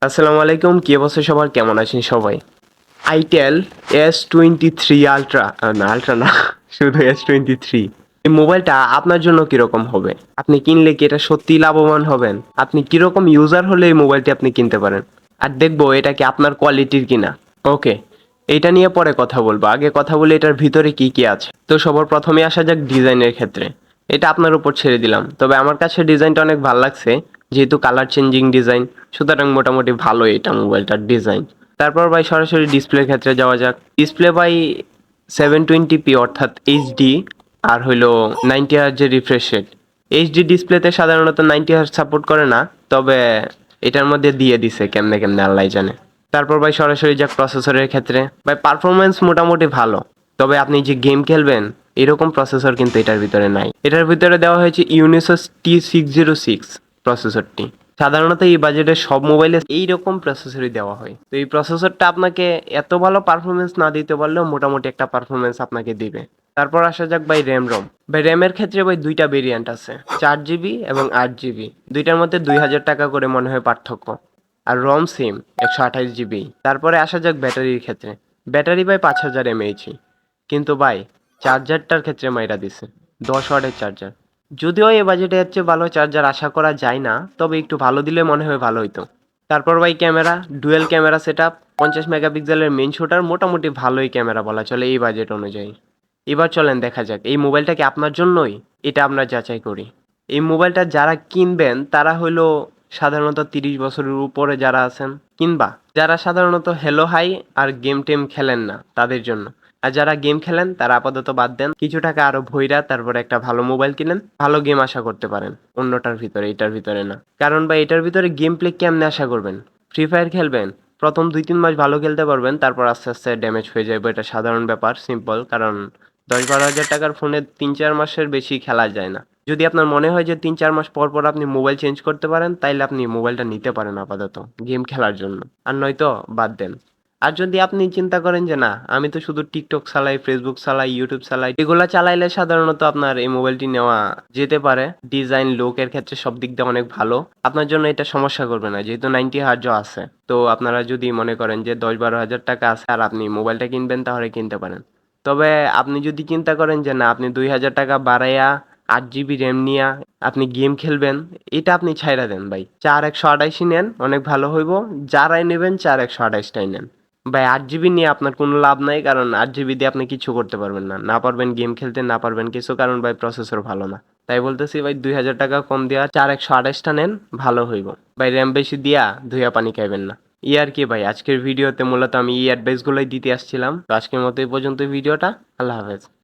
আসসালামু আলাইকুম, কি অবস্থা সবার? কেমন আছেন সবাই? আইটেল S23 আলট্রা, না আলট্রা না, শুধু S23। এই মোবাইলটা আপনার জন্য কিরকম হবে? আপনি কিনলে কি এটা সত্যি লাভবান হবেন? আপনি কিরকম ইউজার হলে এই মোবাইলটি আপনি কিনতে পারেন? আর দেখবো এটা কি আপনার কোয়ালিটির কিনা। ওকে, এটা নিয়ে পরে কথা বলবো, আগে কথা বলি এটার ভিতরে কি কি আছে। তো সবার প্রথমে আসা যাক ডিজাইনের ক্ষেত্রে। এটা আপনার উপর ছেড়ে দিলাম, তবে আমার কাছে ডিজাইনটা অনেক ভালো লাগছে, যেহেতু কালার চেঞ্জিং ডিজাইন, সুতরাং মোটামুটি ভালো এটা মোবাইলটার ডিজাইন। তারপর ভাই সরাসরি ডিসপ্লের ক্ষেত্রে যাওয়া যাক। ডিসপ্লে ভাই 720p অর্থাৎ এইচডি, আর হইলো 90 হার্জের রিফ্রেশ রেট। এইচডি ডিসপ্লেতে সাধারণত 90 হার্জ সাপোর্ট করে না, তবে এটার মধ্যে দিয়ে দিছে কেমনে কেমনে আল্লাহ জানে। তারপর ভাই সরাসরি যাক প্রসেসরের ক্ষেত্রে, ভাই পারফরমেন্স মোটামুটি ভালো, তবে আপনি যে গেম খেলবেন এরকম প্রসেসর কিন্তু এটার ভিতরে নাই। এটার ভিতরে দেওয়া হয়েছে ইউনিসোস T606 প্রসেসরটি। সাধারণত এই বাজেটের সব মোবাইলে এইরকম প্রসেসরই দেওয়া হয়, তো এই প্রসেসরটা আপনাকে এত ভালো পারফরমেন্স না দিতে পারলেও মোটামুটি একটা পারফরমেন্স আপনাকে দিবে। তারপর আসা যাক ভাই র্যাম রম। ভাই র্যামের ক্ষেত্রে ভাই দুইটা ভেরিয়েন্ট আছে, 4 জিবি এবং 8 জিবি। দুইটার মধ্যে 2000 টাকা করে মনে হয় পার্থক্য। আর রম সেম, 128 জিবি। তারপরে আসা যাক ব্যাটারির ক্ষেত্রে। ব্যাটারি ভাই 5000 mAh, কিন্তু ভাই চার্জারটার ক্ষেত্রে মাইরা দিছে 10 ওয়াটের চার্জার। যদিও এই বাজেটে এর চেয়ে ভালো চার্জার আশা করা যায় না, তবে একটু ভালো দিলে মনে হয় ভালো হইতো। তারপর ভাই camera, dual camera set up, 50 মেগাপিক্সেলের মেইন শুটার, মোটামুটি ভালোই ক্যামেরা বলা চলে এই বাজেট অনুযায়ী। এবার চলেন দেখা যাক এই মোবাইলটা কি আপনার জন্যই, এটা আমরা যাচাই করি। এই মোবাইলটা যারা কিনবেন তারা হলো সাধারণত 30 বছরের উপরে যারা আছেন, কিংবা যারা সাধারণত হ্যালো হাই আর গেম টেম খেলেন না তাদের জন্য। আর যারা গেম খেলেন তারা আপাতত বাদ দেন, কিছু টাকা আরো ভইরা তারপরে একটা ভালো মোবাইল কিনেন, ভালো গেম আশা করতে পারেন অন্যটার ভিতরে, এটার ভিতরে না। কারণ ভাই এটার ভিতরে গেম প্লে কেমনে আশা করবেন? ফ্রি ফায়ার খেলবেন, প্রথম 2-3 মাস ভালো খেলতে পারবেন, তারপর আস্তে আস্তে ড্যামেজ হয়ে যাবে, এটা সাধারণ ব্যাপার, সিম্পল। কারণ 10-12 হাজার টাকার ফোনে 3-4 মাসের বেশি খেলা যায় না। যদি আপনার মনে হয় যে 3-4 মাস পর পর আপনি মোবাইল চেঞ্জ করতে পারেন, তাইলে আপনি মোবাইলটা নিতে পারেন আপাতত গেম খেলার জন্য, আর নয়তো বাদ দেন। আর যদি আপনি চিন্তা করেন যে না, আমি তো শুধু টিকটক চালাই, ফেসবুক চালাই, ইউটিউব চালাই, এগুলা চালাইলে সাধারণত আপনার এই মোবাইলটি নেওয়া যেতে পারে। ডিজাইন লুকের ক্ষেত্রে সব দিক দিয়ে অনেক ভালো, আপনার জন্য এটা সমস্যা করবে না, যেহেতু 90 হার্জও আছে। তো আপনারা যদি মনে করেন যে 10-12 হাজার টাকা আছে আর আপনি মোবাইলটা কিনবেন, তাহলে কিনতে পারেন। তবে আপনি যদি চিন্তা করেন যে না, আপনি 2000 টাকা বাড়াইয়া 8 জিবি র্যাম নিয়া আপনি গেম খেলবেন, এটা আপনি ছাইড়া দেন ভাই, 4128ই নেন, অনেক ভালো হইব। যারাই নেবেন 4128টাই নেন ভাই। 8 জিবি নিয়ে আপনার কোনো লাভ নাই, কারণ 8 জিবি দিয়ে আপনি কিছু করতে পারবেন না, না পারবেন গেম খেলতে, না পারবেন কিছু, কারণ ভাই প্রসেসর ভালো না। তাই বলতেছি ভাই 2000 টাকা কম দিয়া 4128টা নেন, ভালো হইব ভাই। র্যাম বেশি দিয়া ধুইয়া পানি খাইবেন না। আর কি ভাই, আজকের ভিডিওতে মূলত আমি এই অ্যাডভাইসগুলোই দিতে আসছিলাম। তো আজকের মতো এই পর্যন্ত ভিডিওটা। আল্লাহ হাফেজ।